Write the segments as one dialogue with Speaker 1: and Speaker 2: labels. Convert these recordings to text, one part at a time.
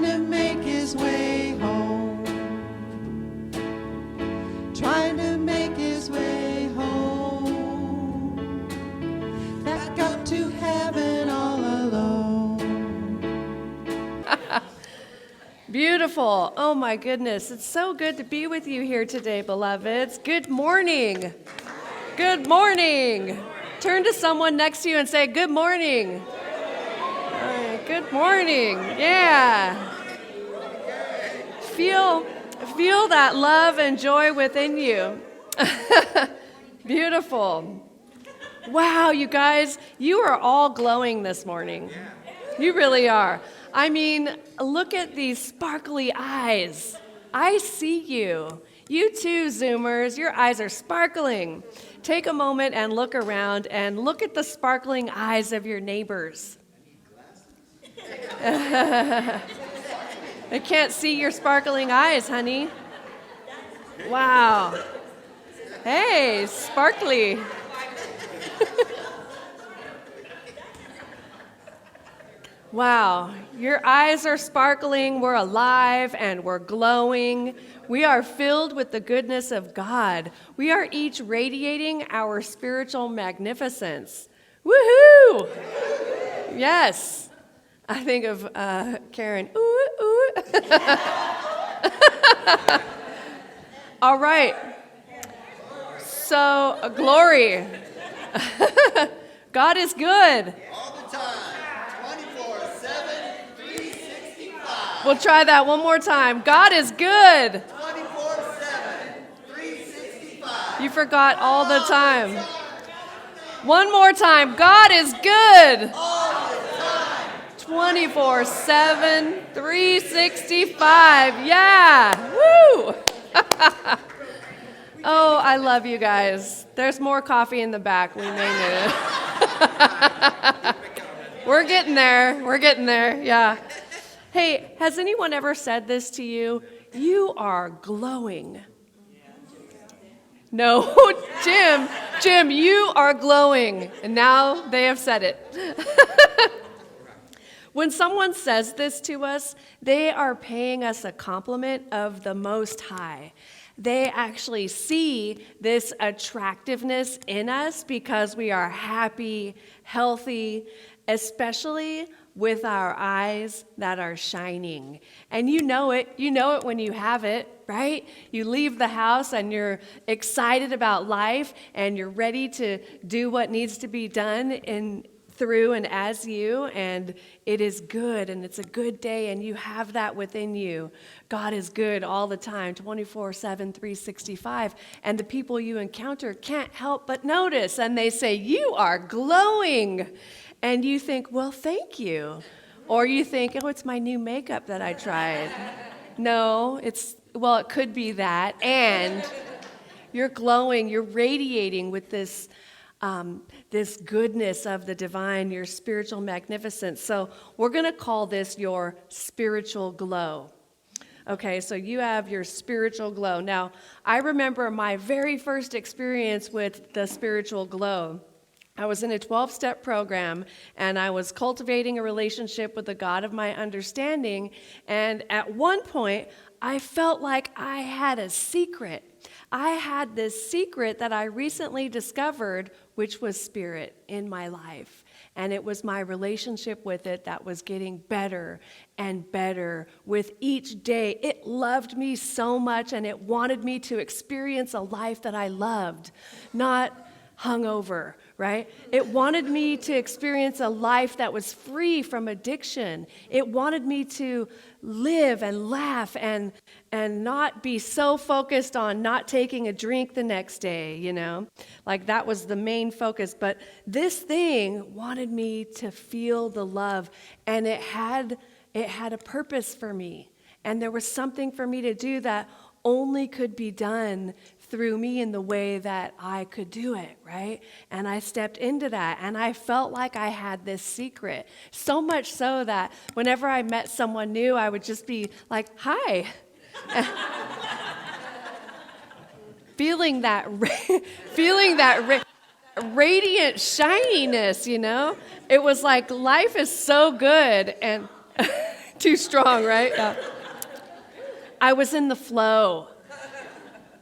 Speaker 1: trying to make his way home, trying to make his way home, back up to heaven all alone.
Speaker 2: Beautiful. Oh my goodness. It's so good to be with you here today, beloveds. Good morning. Good morning. Turn to someone next to you and say, good morning. All right, good morning. Yeah. Feel that love and joy within you. Beautiful. Wow, you guys, you are all glowing this morning. You really are. I mean, look at these sparkly eyes. I see you. You too, Zoomers. Your eyes are sparkling. Take a moment and look around and look at the sparkling eyes of your neighbors. I can't see your sparkling eyes, honey. Wow. Hey, sparkly. Wow, your eyes are sparkling, we're alive, and we're glowing. We are filled with the goodness of God. We are each radiating our spiritual magnificence. Woohoo! Yes. I think of Karen. Ooh, ooh. All right. So, glory. God is good.
Speaker 3: All the time. 24/7, 365.
Speaker 2: We'll try that one more time. God is good.
Speaker 3: 24/7, 365.
Speaker 2: You forgot all the time. One more time. God is good.
Speaker 3: All the time.
Speaker 2: 24/7, 365. Yeah. Woo. Oh, I love you guys. There's more coffee in the back. We may need it. We're getting there. We're getting there. Yeah. Hey, has anyone ever said this to you? You are glowing. No, Jim, you are glowing. And now they have said it. When someone says this to us, they are paying us a compliment of the Most High. They actually see this attractiveness in us because we are happy, healthy, especially with our eyes that are shining. And you know it when you have it, right? You leave the house and you're excited about life and you're ready to do what needs to be done through and as you, and it is good, and it's a good day, and you have that within you. God is good all the time, 24/7, 365, and the people you encounter can't help but notice, and they say, you are glowing, and you think, well, thank you, or you think, oh, it's my new makeup that I tried. No, it could be that, and you're glowing, you're radiating with this goodness of the divine, your spiritual magnificence. So we're going to call this your spiritual glow. Okay, so you have your spiritual glow. Now, I remember my very first experience with the spiritual glow. I was in a 12-step program, and I was cultivating a relationship with the God of my understanding, and at one point, I felt like I had a secret. I had this secret that I recently discovered, which was spirit in my life. And it was my relationship with it that was getting better and better with each day. It loved me so much, and it wanted me to experience a life that I loved, not hungover, right? It wanted me to experience a life that was free from addiction. It wanted me to live and laugh and not be so focused on not taking a drink the next day, Like that was the main focus. But this thing wanted me to feel the love, and it had a purpose for me. And there was something for me to do that only could be done through me in the way that I could do it, right? And I stepped into that, and I felt like I had this secret. So much so that whenever I met someone new, I would just be like, hi. feeling that radiant shininess, It was like life is so good, and Too strong, right? Yeah. I was in the flow.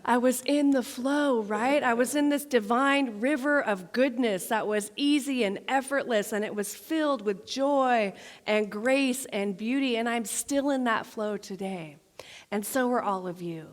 Speaker 2: I was in the flow, right? I was in this divine river of goodness that was easy and effortless, and it was filled with joy and grace and beauty, and I'm still in that flow today. And so are all of you.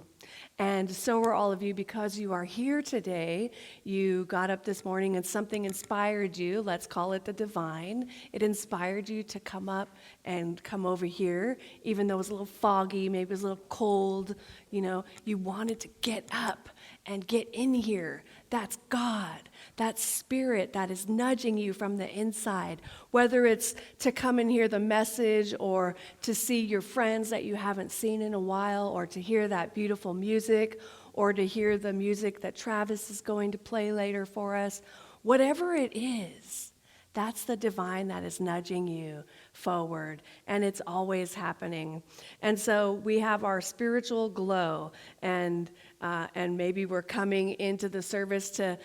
Speaker 2: And so are all of you because you are here today. You got up this morning and something inspired you. Let's call it the divine. It inspired you to come up and come over here, even though it was a little foggy, maybe it was a little cold. You wanted to get up and get in here. That's God. That's spirit that is nudging you from the inside, whether it's to come and hear the message or to see your friends that you haven't seen in a while or to hear that beautiful music or to hear the music that Travis is going to play later for us. Whatever it is, that's the divine that is nudging you forward, and it's always happening. And so we have our spiritual glow, and maybe we're coming into the service to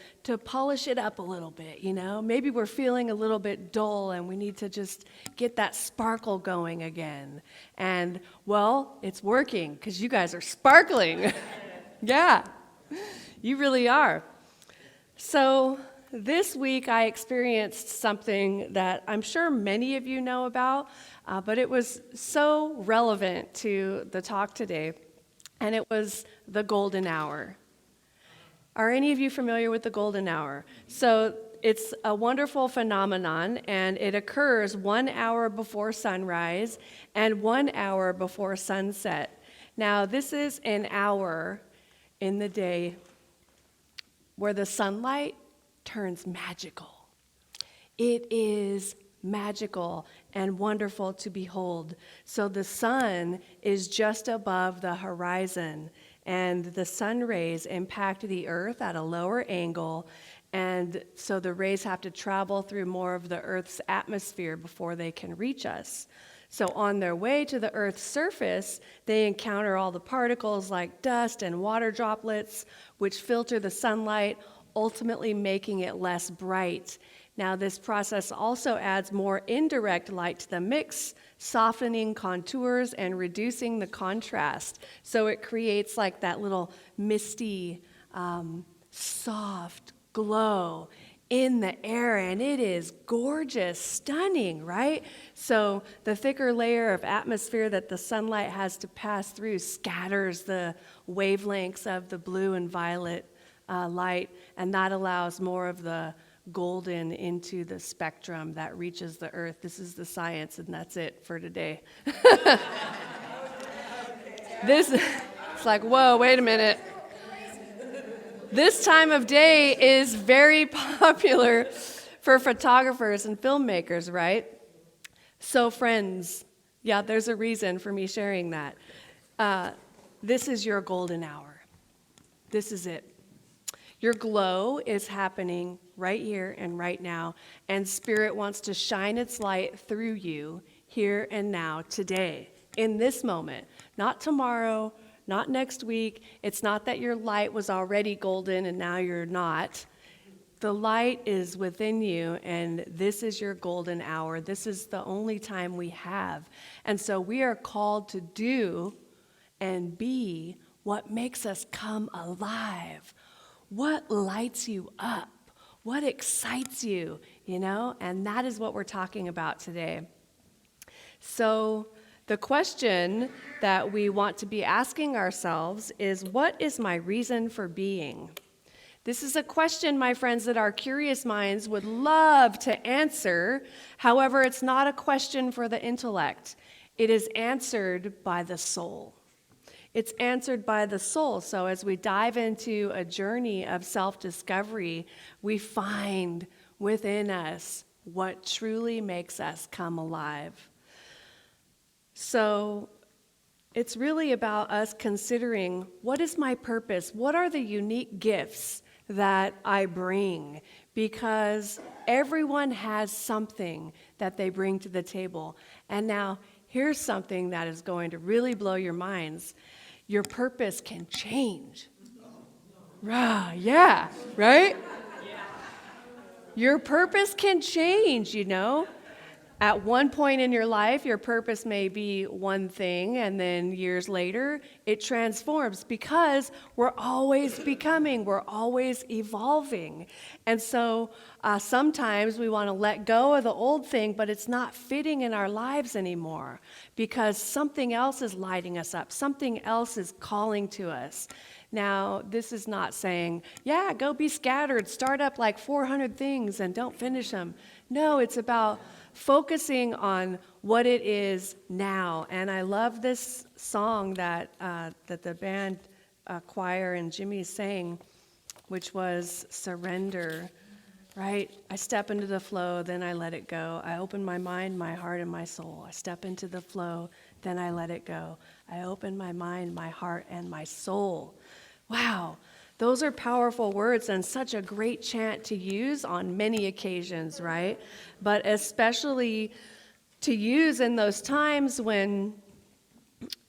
Speaker 2: polish it up a little bit, Maybe we're feeling a little bit dull, and we need to just get that sparkle going again. And, well, it's working, because you guys are sparkling. Yeah, you really are. So this week, I experienced something that I'm sure many of you know about, but it was so relevant to the talk today, and it was the golden hour. Are any of you familiar with the golden hour? So it's a wonderful phenomenon, and it occurs 1 hour before sunrise and 1 hour before sunset. Now, this is an hour in the day where the sunlight turns magical. It is magical and wonderful to behold. So the sun is just above the horizon, and the sun rays impact the earth at a lower angle, and so the rays have to travel through more of the earth's atmosphere before they can reach us. So on their way to the earth's surface, they encounter all the particles like dust and water droplets, which filter the sunlight, ultimately making it less bright. Now, this process also adds more indirect light to the mix, softening contours and reducing the contrast. So it creates like that little misty, soft glow in the air, and it is gorgeous, stunning, right? So the thicker layer of atmosphere that the sunlight has to pass through scatters the wavelengths of the blue and violet light, and that allows more of the golden into the spectrum that reaches the earth. This is the science, and that's it for today. It's like, whoa, wait a minute. This time of day is very popular for photographers and filmmakers, right? So friends, yeah, there's a reason for me sharing that. This is your golden hour. This is it. Your glow is happening right here and right now, and Spirit wants to shine its light through you here and now, today, in this moment, not tomorrow, not next week. It's not that your light was already golden and now you're not. The light is within you, and this is your golden hour. This is the only time we have. And so we are called to do and be what makes us come alive. What lights you up? What excites you, And that is what we're talking about today. So the question that we want to be asking ourselves is, what is my reason for being? This is a question, my friends, that our curious minds would love to answer. However, it's not a question for the intellect. It is answered by the soul. It's answered by the soul. So as we dive into a journey of self-discovery, we find within us what truly makes us come alive. So it's really about us considering, what is my purpose? What are the unique gifts that I bring? Because everyone has something that they bring to the table. And now, here's something that is going to really blow your minds. Your purpose can change. Yeah, right? Your purpose can change, At one point in your life, your purpose may be one thing, and then years later, it transforms because we're always becoming, we're always evolving. And so sometimes we want to let go of the old thing, but it's not fitting in our lives anymore because something else is lighting us up, something else is calling to us. Now, this is not saying, yeah, go be scattered, start up like 400 things and don't finish them. No, it's about focusing on what it is now. And I love this song that the band choir and Jimmy sang, which was Surrender, right? I step into the flow, then I let it go. I open my mind, my heart, and my soul. I step into the flow, then I let it go. I open my mind, my heart, and my soul. Wow. Those are powerful words and such a great chant to use on many occasions, right? But especially to use in those times when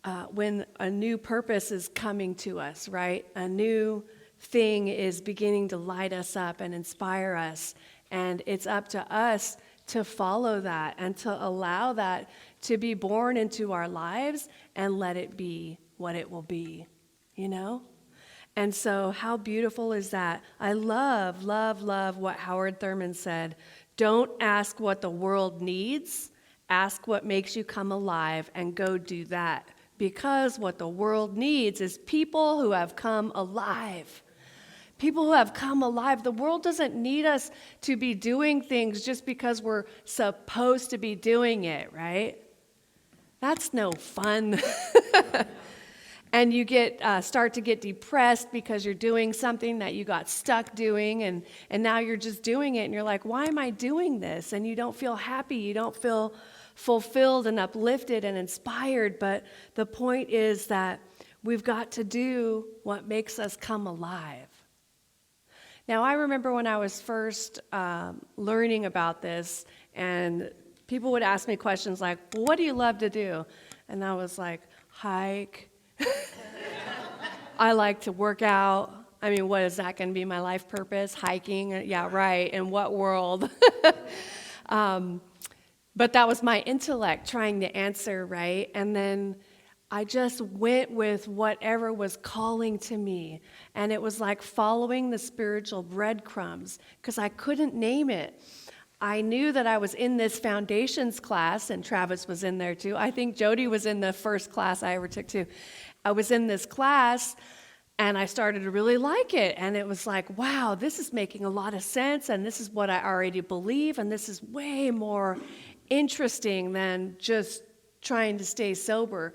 Speaker 2: a new purpose is coming to us, right? A new thing is beginning to light us up and inspire us. And it's up to us to follow that and to allow that to be born into our lives and let it be what it will be, you know? And so how beautiful is that? I love, love, love what Howard Thurman said. Don't ask what the world needs. Ask what makes you come alive and go do that. Because what the world needs is people who have come alive. People who have come alive. The world doesn't need us to be doing things just because we're supposed to be doing it, right? That's no fun. And you start to get depressed because you're doing something that you got stuck doing, and now you're just doing it, and you're like, why am I doing this? And you don't feel happy, you don't feel fulfilled and uplifted and inspired. But the point is that we've got to do what makes us come alive. Now, I remember when I was first learning about this, and people would ask me questions like, well, what do you love to do? And I was like, hike. I like to work out. I mean, what is that going to be my life purpose? Hiking? Yeah, right. In what world? But that was my intellect trying to answer, right? And then I just went with whatever was calling to me. And it was like following the spiritual breadcrumbs because I couldn't name it. I knew that I was in this foundations class, and Travis was in there too. I think Jody was in the first class I ever took too. I was in this class, and I started to really like it. And it was like, wow, this is making a lot of sense, and this is what I already believe, and this is way more interesting than just trying to stay sober.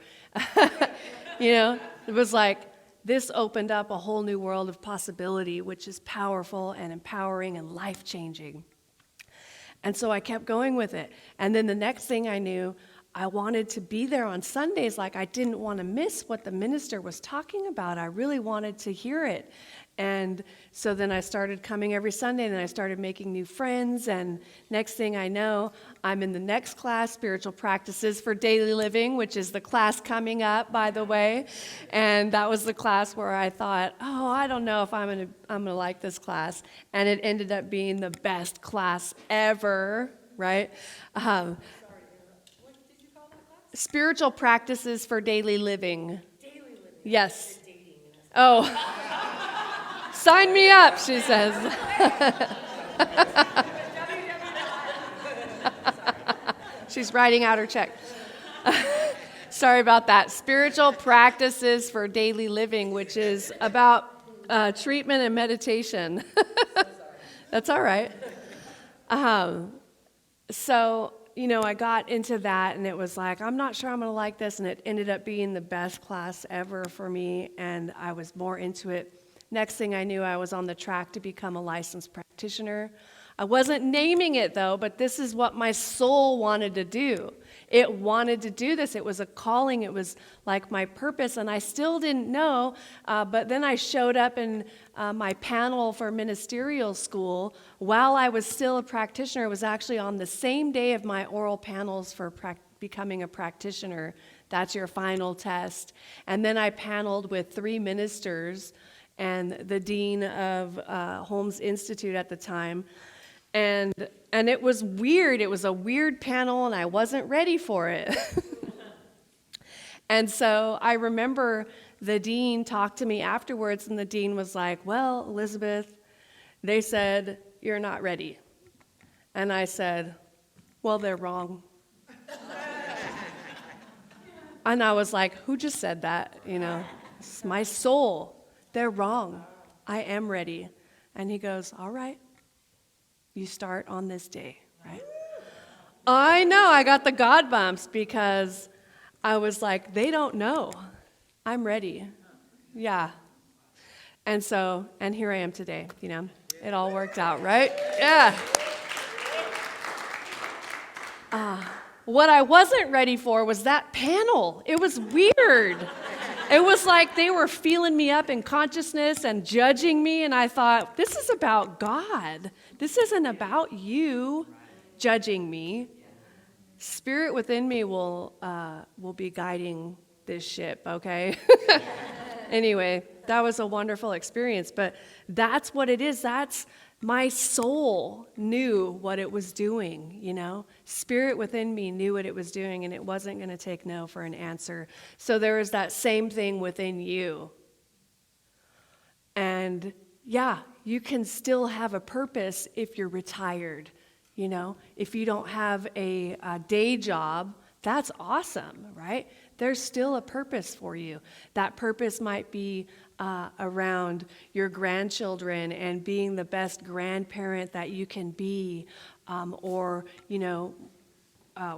Speaker 2: You know, it was like this opened up a whole new world of possibility, which is powerful and empowering and life-changing. And so I kept going with it. And then the next thing I knew, I wanted to be there on Sundays. Like I didn't want to miss what the minister was talking about. I really wanted to hear it. And so then I started coming every Sunday, and then I started making new friends. And next thing I know, I'm in the next class, Spiritual Practices for Daily Living, which is the class coming up, by the way. And that was the class where I thought, oh, I don't know if I'm gonna like this class. And it ended up being the best class ever, right?
Speaker 4: What did you call that class?
Speaker 2: Spiritual Practices for Daily Living.
Speaker 4: Daily living.
Speaker 2: Yes.
Speaker 4: Dating.
Speaker 2: Oh. Sign me up, she says. She's writing out her check. Sorry about that. Spiritual Practices for Daily Living, which is about treatment and meditation. That's all right. So, you know, I got into that, and it was like, I'm not sure I'm going to like this, and it ended up being the best class ever for me, and I was more into it. Next thing I knew, I was on the track to become a licensed practitioner. I wasn't naming it, though, but this is what my soul wanted to do. It wanted to do this. It was a calling. It was like my purpose, and I still didn't know. But then I showed up in my panel for ministerial school while I was still a practitioner. It was actually on the same day of my oral panels for becoming a practitioner. That's your final test. And then I paneled with 3 ministers and the dean of Holmes Institute at the time. And it was weird. It was a weird panel, and I wasn't ready for it. And so I remember the dean talked to me afterwards, and the dean was like, well, Elizabeth, they said, you're not ready. And I said, well, they're wrong. And I was like, who just said that? You know, it's my soul. They're wrong. I am ready. And he goes, all right, you start on this day, right? I know, I got the God bumps because I was like, they don't know. I'm ready. Yeah. And so, and here I am today, you know. It all worked out, right? Yeah. What I wasn't ready for was that panel. It was weird. It was like they were feeling me up in consciousness and judging me, and I thought, this is about God. This isn't about you judging me. Spirit within me will be guiding this ship, okay? Anyway, that was a wonderful experience, but that's what it is. That's my soul knew what it was doing, you know? Spirit within me knew what it was doing, and it wasn't going to take no for an answer. So there is that same thing within you. And yeah, you can still have a purpose if you're retired, you know? If you don't have a day job, that's awesome, right? There's still a purpose for you. That purpose might be around your grandchildren and being the best grandparent that you can be, or, you know,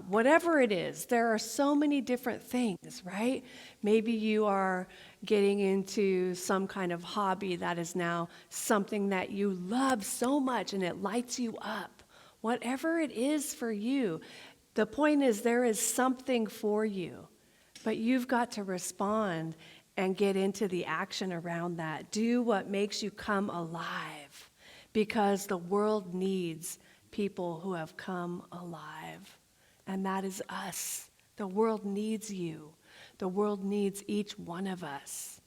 Speaker 2: whatever it is. There are so many different things, right? Maybe you are getting into some kind of hobby that is now something that you love so much and it lights you up. Whatever it is for you, the point is there is something for you, but you've got to respond and get into the action around that. Do what makes you come alive, because the world needs people who have come alive, and that is us. The world needs you. The world needs each one of us.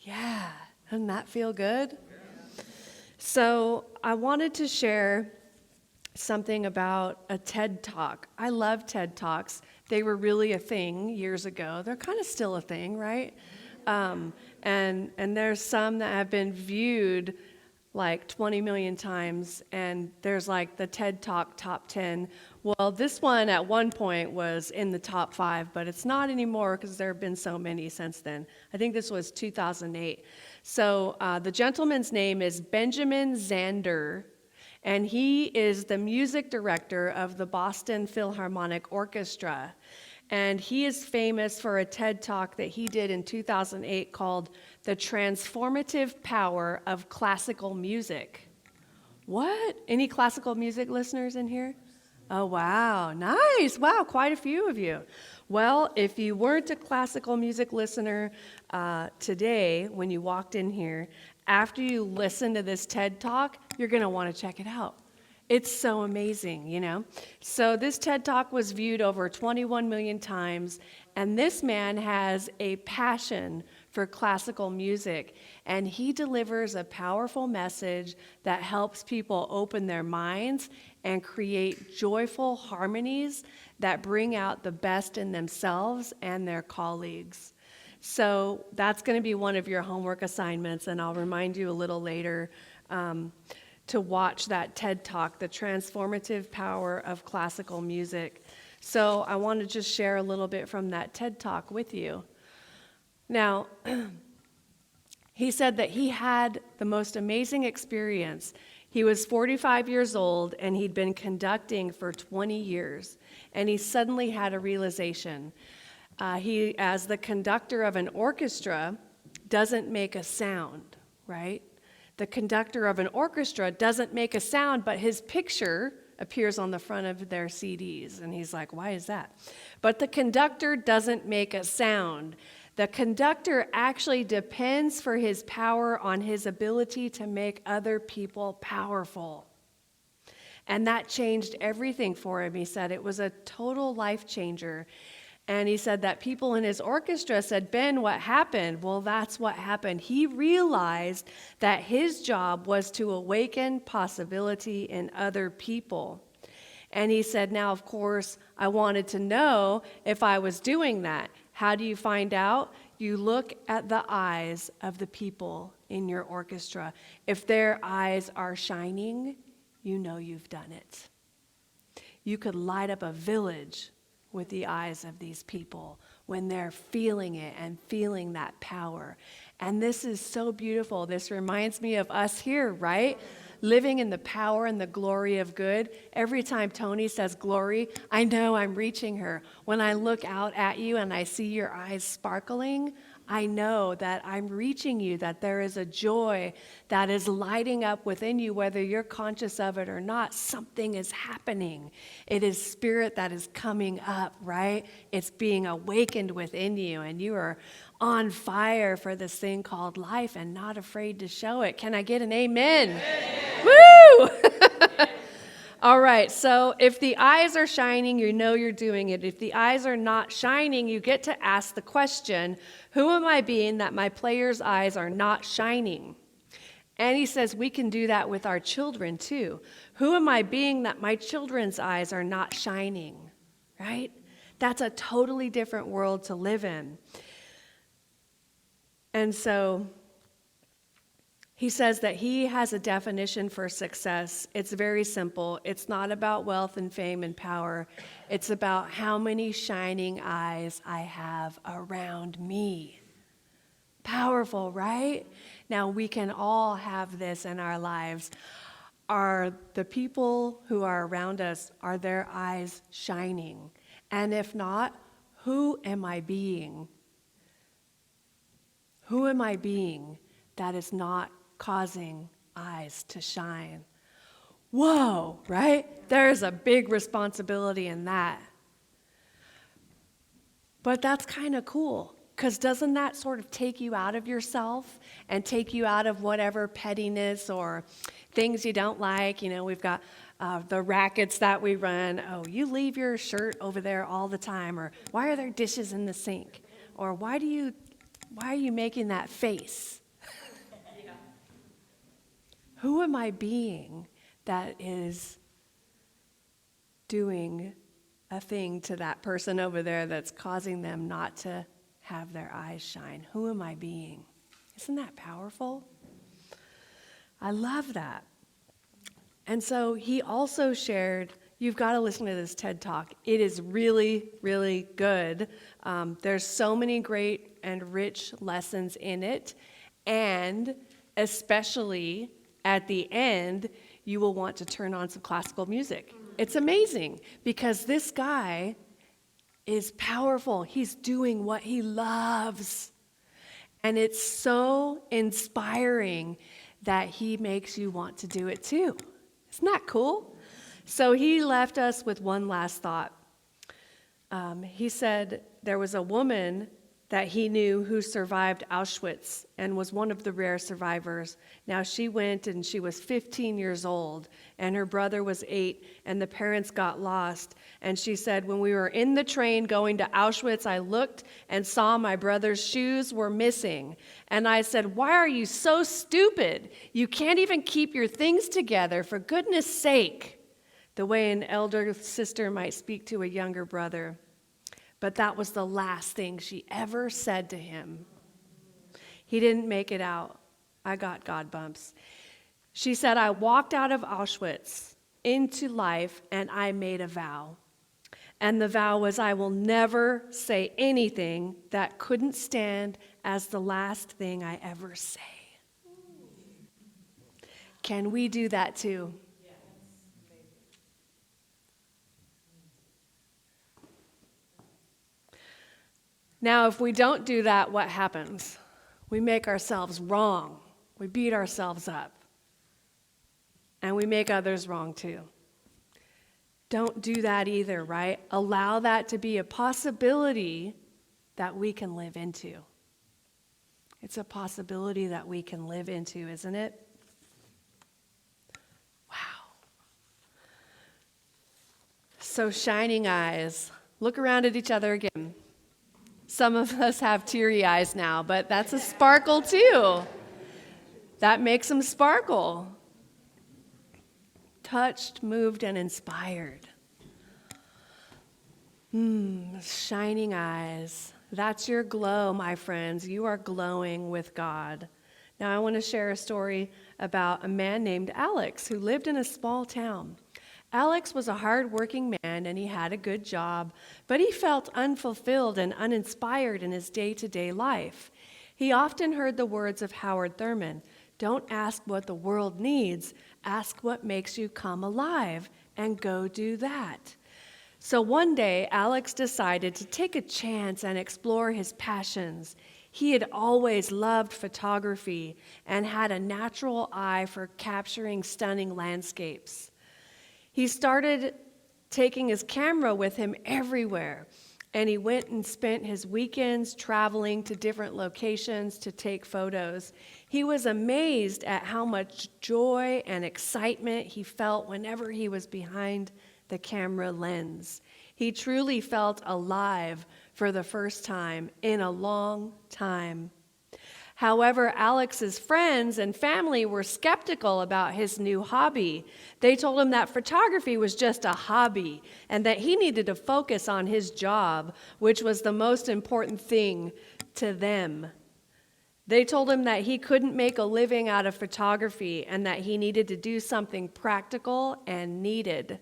Speaker 2: Yeah, doesn't that feel good? So I wanted to share something about a TED Talk. I love TED Talks. They were really a thing years ago. They're kind of still a thing, right? And there's some that have been viewed like 20 million times, and there's like the TED Talk top 10. Well, this one at one point was in the top 5, but it's not anymore because there have been so many since then. I think this was 2008. So the gentleman's name is Benjamin Zander, and he is the music director of the Boston Philharmonic Orchestra. And he is famous for a TED Talk that he did in 2008 called The Transformative Power of Classical Music. What? Any classical music listeners in here? Oh, wow. Nice. Wow, quite a few of you. Well, if you weren't a classical music listener today when you walked in here, after you listen to this TED Talk, you're going to want to check it out. It's so amazing, you know? So this TED Talk was viewed over 21 million times, and this man has a passion for classical music, and he delivers a powerful message that helps people open their minds and create joyful harmonies that bring out the best in themselves and their colleagues. So that's going to be one of your homework assignments, and I'll remind you a little later to watch that TED Talk, The Transformative Power of Classical Music. So I want to just share a little bit from that TED Talk with you. Now, he said that he had the most amazing experience. He was 45 years old, and he'd been conducting for 20 years, and he suddenly had a realization. He, as the conductor of an orchestra, doesn't make a sound, right? The conductor of an orchestra doesn't make a sound, but his picture appears on the front of their CDs. And he's like, why is that? But the conductor doesn't make a sound. The conductor actually depends for his power on his ability to make other people powerful. And that changed everything for him. He said it was a total life changer. And he said that people in his orchestra said, Ben, what happened? Well, that's what happened. He realized that his job was to awaken possibility in other people. And he said, now, of course, I wanted to know if I was doing that. How do you find out? You look at the eyes of the people in your orchestra. If their eyes are shining, you know you've done it. You could light up a village with the eyes of these people when they're feeling it and feeling that power. And this is so beautiful. This reminds me of us here, right? Living in the power and the glory of good. Every time Tony says glory, I know I'm reaching her. When I look out at you and I see your eyes sparkling, I know that I'm reaching you, that there is a joy that is lighting up within you, whether you're conscious of it or not. Something is happening. It is spirit that is coming up, right? It's being awakened within you, and you are on fire for this thing called life and not afraid to show it. Can I get an amen? Woo! All right, so if the eyes are shining, you know you're doing it. If the eyes are not shining, you get to ask the question, who am I being that my players' eyes are not shining? And he says we can do that with our children too. Who am I being that my children's eyes are not shining? Right? That's a totally different world to live in. And so he says that he has a definition for success. It's very simple. It's not about wealth and fame and power. It's about how many shining eyes I have around me. Powerful, right? Now, we can all have this in our lives. Are the people who are around us, are their eyes shining? And if not, who am I being? Who am I being that is not causing eyes to shine? Whoa, right? There's a big responsibility in that. But that's kind of cool, because doesn't that sort of take you out of yourself and take you out of whatever pettiness or things you don't like? You know, we've got the rackets that we run. Oh, you leave your shirt over there all the time, or why are there dishes in the sink? Or why are you making that face? Who am I being that is doing a thing to that person over there that's causing them not to have their eyes shine? Who am I being? Isn't that powerful? I love that. And so he also shared, you've got to listen to this TED Talk. It is really, really good. There's so many great and rich lessons in it. And especially at the end, you will want to turn on some classical music. It's amazing because this guy is powerful. He's doing what he loves. And it's so inspiring that he makes you want to do it too. Isn't that cool? So he left us with one last thought. He said there was a woman that he knew who survived Auschwitz and was one of the rare survivors. Now she went and she was 15 years old and her brother was 8 and the parents got lost. And she said, when we were in the train going to Auschwitz, I looked and saw my brother's shoes were missing. And I said, why are you so stupid? You can't even keep your things together, for goodness sake. The way an elder sister might speak to a younger brother. But that was the last thing she ever said to him. He didn't make it out. I got God bumps. She said, I walked out of Auschwitz into life and I made a vow. And the vow was, I will never say anything that couldn't stand as the last thing I ever say. Can we do that too? Now, if we don't do that, what happens? We make ourselves wrong. We beat ourselves up. And we make others wrong too. Don't do that either, right? Allow that to be a possibility that we can live into. It's a possibility that we can live into, isn't it? Wow. So shining eyes. Look around at each other again. Some of us have teary eyes now, but that's a sparkle too. That makes them sparkle. Touched, moved, and inspired. Shining eyes. That's your glow, my friends. You are glowing with God. Now, I want to share a story about a man named Alex who lived in a small town. Alex was a hard-working man, and he had a good job, but he felt unfulfilled and uninspired in his day-to-day life. He often heard the words of Howard Thurman, "Don't ask what the world needs, ask what makes you come alive, and go do that." So one day, Alex decided to take a chance and explore his passions. He had always loved photography and had a natural eye for capturing stunning landscapes. He started taking his camera with him everywhere, and he went and spent his weekends traveling to different locations to take photos. He was amazed at how much joy and excitement he felt whenever he was behind the camera lens. He truly felt alive for the first time in a long time. However, Alex's friends and family were skeptical about his new hobby. They told him that photography was just a hobby and that he needed to focus on his job, which was the most important thing to them. They told him that he couldn't make a living out of photography and that he needed to do something practical and needed.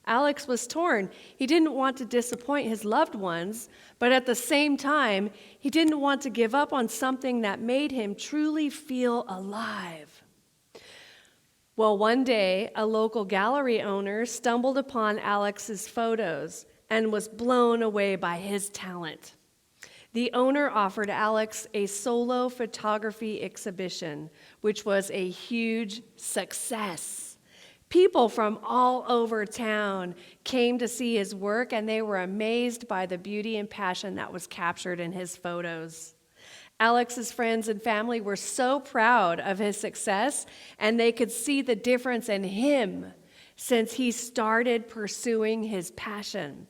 Speaker 2: Alex was torn. He didn't want to disappoint his loved ones, but at the same time, he didn't want to give up on something that made him truly feel alive. Well, one day, a local gallery owner stumbled upon Alex's photos and was blown away by his talent. The owner offered Alex a solo photography exhibition, which was a huge success. People from all over town came to see his work, and they were amazed by the beauty and passion that was captured in his photos. Alex's friends and family were so proud of his success, and they could see the difference in him since he started pursuing his passion.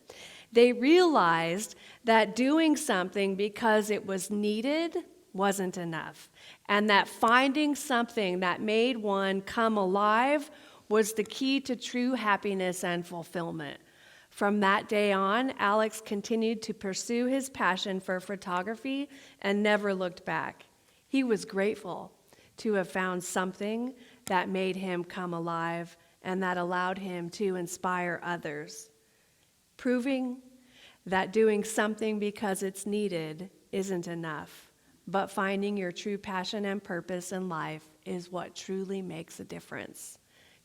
Speaker 2: They realized that doing something because it was needed wasn't enough, and that finding something that made one come alive was the key to true happiness and fulfillment. From that day on, Alex continued to pursue his passion for photography and never looked back. He was grateful to have found something that made him come alive and that allowed him to inspire others, proving that doing something because it's needed isn't enough, but finding your true passion and purpose in life is what truly makes a difference.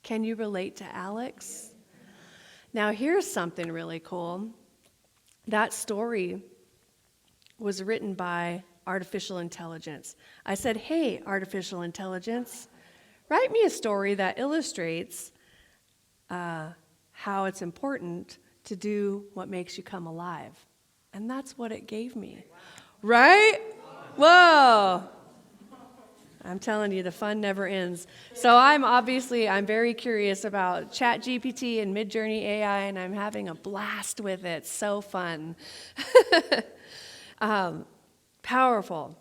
Speaker 2: Can you relate to Alex? Now, here's something really cool. That story was written by artificial intelligence. I said, "Hey, artificial intelligence, write me a story that illustrates how it's important to do what makes you come alive." And that's what it gave me. Right? Whoa. I'm telling you, the fun never ends. So I'm very curious about ChatGPT and Midjourney AI, and I'm having a blast with it. So fun. Powerful.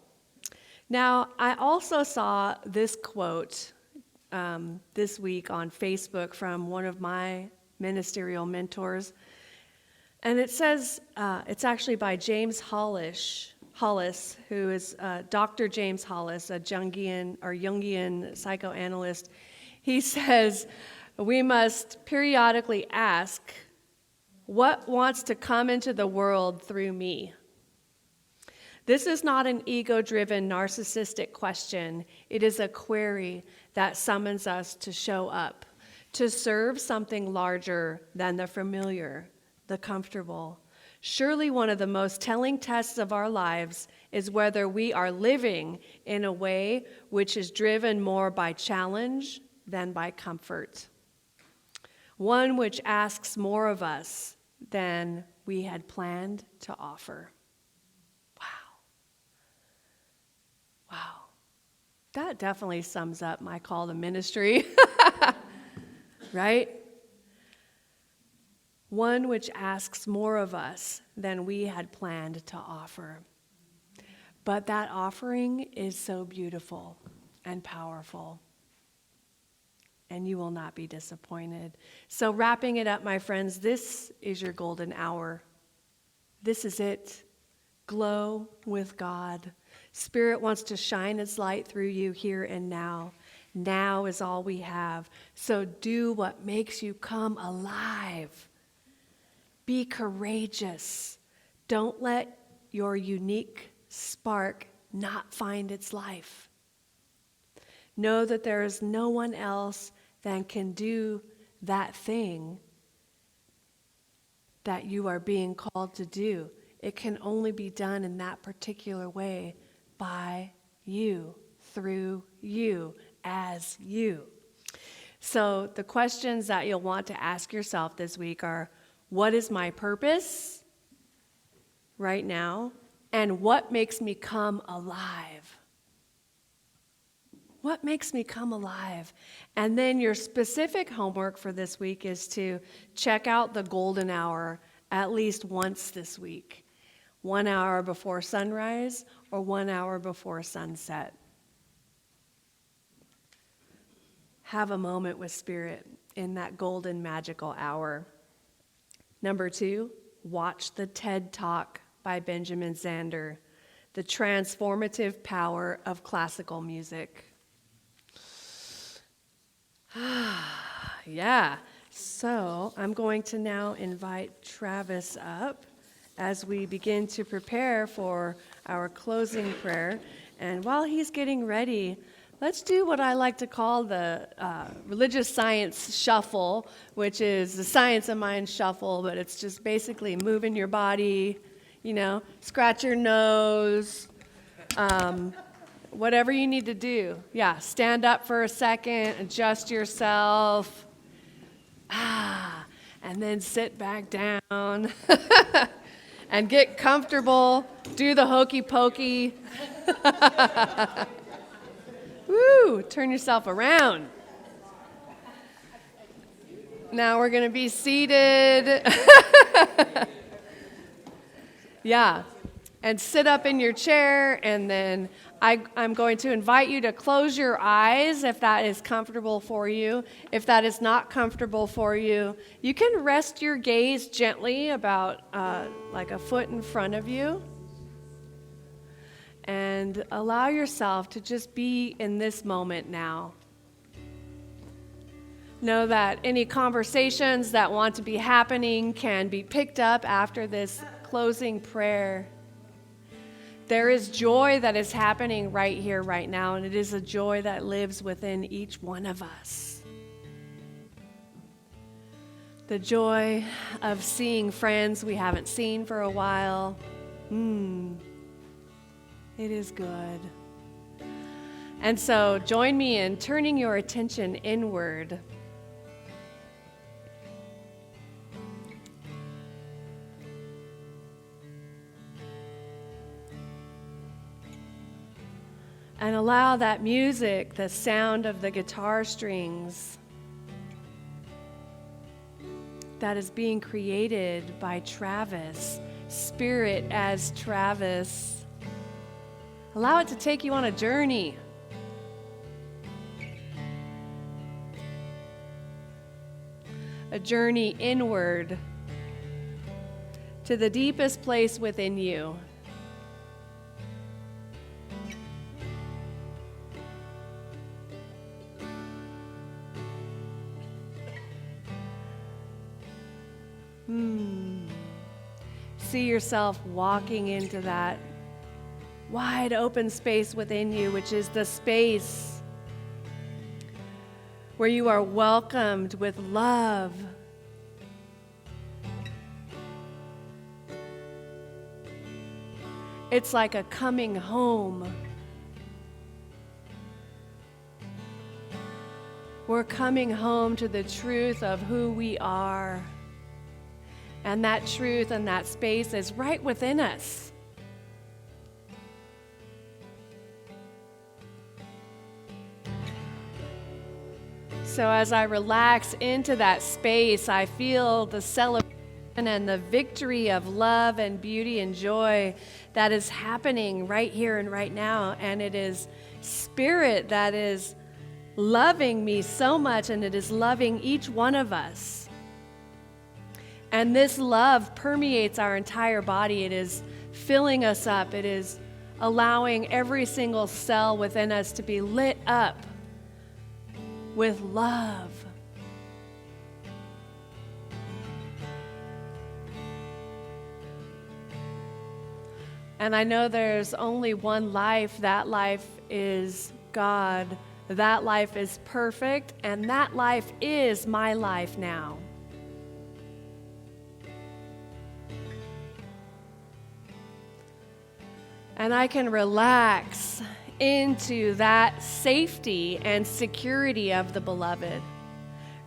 Speaker 2: Now, I also saw this quote this week on Facebook from one of my ministerial mentors. And it says, it's actually by James Hollis, who is Dr. James Hollis, a Jungian psychoanalyst. He says, we must periodically ask, what wants to come into the world through me? This is not an ego-driven, narcissistic question. It is a query that summons us to show up, to serve something larger than the familiar, the comfortable. Surely one of the most telling tests of our lives is whether we are living in a way which is driven more by challenge than by comfort. One which asks more of us than we had planned to offer. Wow. That definitely sums up my call to ministry. Right? One which asks more of us than we had planned to offer. But that offering is so beautiful and powerful. And you will not be disappointed. So wrapping it up, my friends, this is your golden hour. This is it. Glow with God. Spirit wants to shine its light through you here and now. Now is all we have. So do what makes you come alive. Be courageous. Don't let your unique spark not find its life. Know that there is no one else that can do that thing that you are being called to do. It can only be done in that particular way by you, through you, as you. So the questions that you'll want to ask yourself this week are, what is my purpose right now? And what makes me come alive? What makes me come alive? And then your specific homework for this week is to check out the golden hour at least once this week. 1 hour before sunrise or 1 hour before sunset. Have a moment with Spirit in that golden magical hour. Number 2, watch the TED Talk by Benjamin Zander, The Transformative Power of Classical Music. Yeah, so I'm going to now invite Travis up as we begin to prepare for our closing prayer. And while he's getting ready, let's do what I like to call the religious science shuffle, which is the science of mind shuffle, but it's just basically moving your body, scratch your nose, whatever you need to do. Yeah, stand up for a second, adjust yourself, and then sit back down and get comfortable. Do the hokey pokey. Woo, turn yourself around. Now we're going to be seated. Yeah, and sit up in your chair, and then I'm going to invite you to close your eyes if that is comfortable for you. If that is not comfortable for you, you can rest your gaze gently about like a foot in front of you. And allow yourself to just be in this moment now. Know that any conversations that want to be happening can be picked up after this closing prayer. There is joy that is happening right here, right now, and it is a joy that lives within each one of us. The joy of seeing friends we haven't seen for a while. It is good. And so join me in turning your attention inward. And allow that music, the sound of the guitar strings that is being created by Travis, Spirit as Travis. Allow it to take you on a journey. A journey inward to the deepest place within you. See yourself walking into that wide open space within you, which is the space where you are welcomed with love. It's like a coming home. We're coming home to the truth of who we are. And that truth and that space is right within us. So as I relax into that space, I feel the celebration and the victory of love and beauty and joy that is happening right here and right now. And it is Spirit that is loving me so much, and it is loving each one of us. And this love permeates our entire body. It is filling us up. It is allowing every single cell within us to be lit up with love. And I know there's only one life. That life is God. That life is perfect, and that life is my life now. And I can relax into that safety and security of the beloved,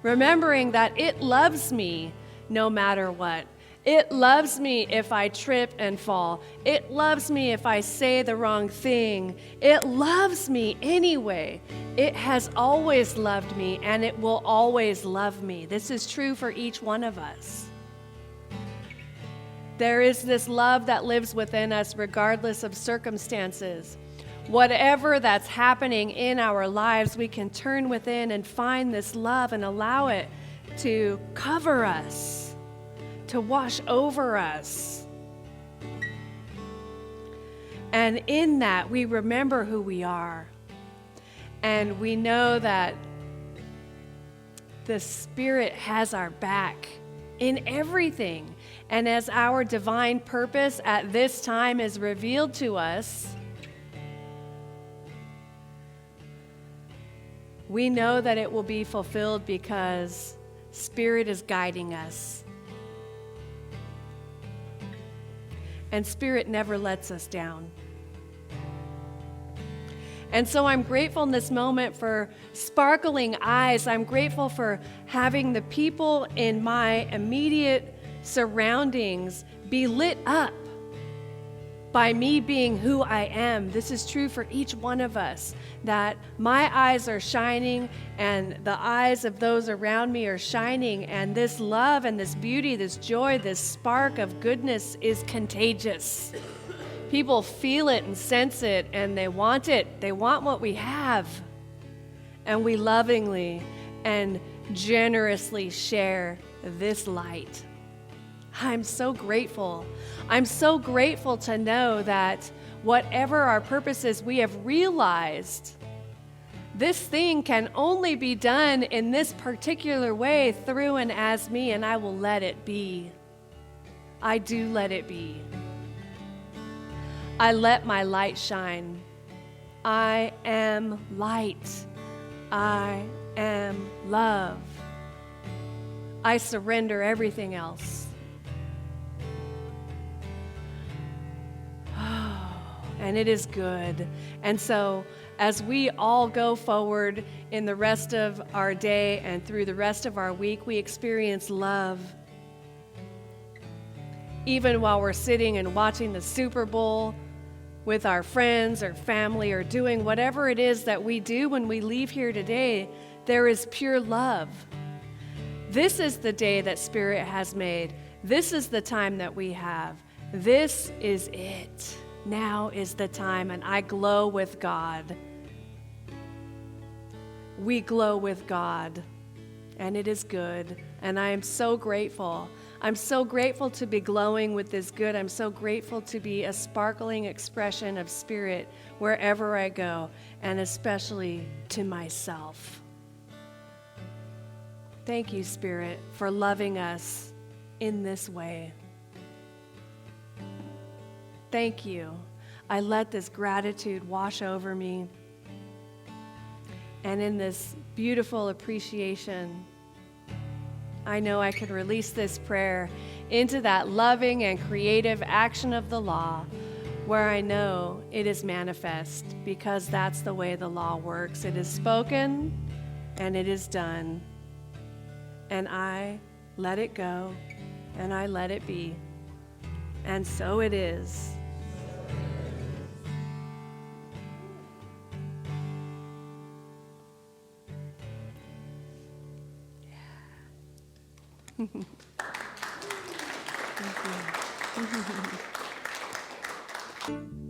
Speaker 2: remembering that it loves me no matter what. It loves me if I trip and fall. It loves me if I say the wrong thing. It loves me anyway. It has always loved me, and it will always love me. This is true for each one of us. There is this love that lives within us regardless of circumstances. Whatever that's happening in our lives, we can turn within and find this love and allow it to cover us, to wash over us. And in that, we remember who we are. And we know that the Spirit has our back in everything. And as our divine purpose at this time is revealed to us, we know that it will be fulfilled because Spirit is guiding us. And Spirit never lets us down. And so I'm grateful in this moment for sparkling eyes. I'm grateful for having the people in my immediate surroundings be lit up by me being who I am. This is true for each one of us, that my eyes are shining and the eyes of those around me are shining, and this love and this beauty, this joy, this spark of goodness is contagious. People feel it and sense it, and they want it. They want what we have. And we lovingly and generously share this light. I'm so grateful. I'm so grateful to know that whatever our purpose is, we have realized this thing can only be done in this particular way through and as me, and I will let it be. I do let it be. I let my light shine. I am light. I am love. I surrender everything else. And it is good. And so as we all go forward in the rest of our day and through the rest of our week, we experience love. Even while we're sitting and watching the Super Bowl with our friends or family or doing whatever it is that we do when we leave here today, there is pure love. This is the day that Spirit has made. This is the time that we have. This is it. Now is the time, and I glow with God. We glow with God, and it is good, and I am so grateful. I'm so grateful to be glowing with this good. I'm so grateful to be a sparkling expression of Spirit wherever I go, and especially to myself. Thank you, Spirit, for loving us in this way. Thank you. I let this gratitude wash over me. And in this beautiful appreciation, I know I can release this prayer into that loving and creative action of the law, where I know it is manifest, because that's the way the law works. It is spoken and it is done. And I let it go and I let it be. And so it is. Thank you.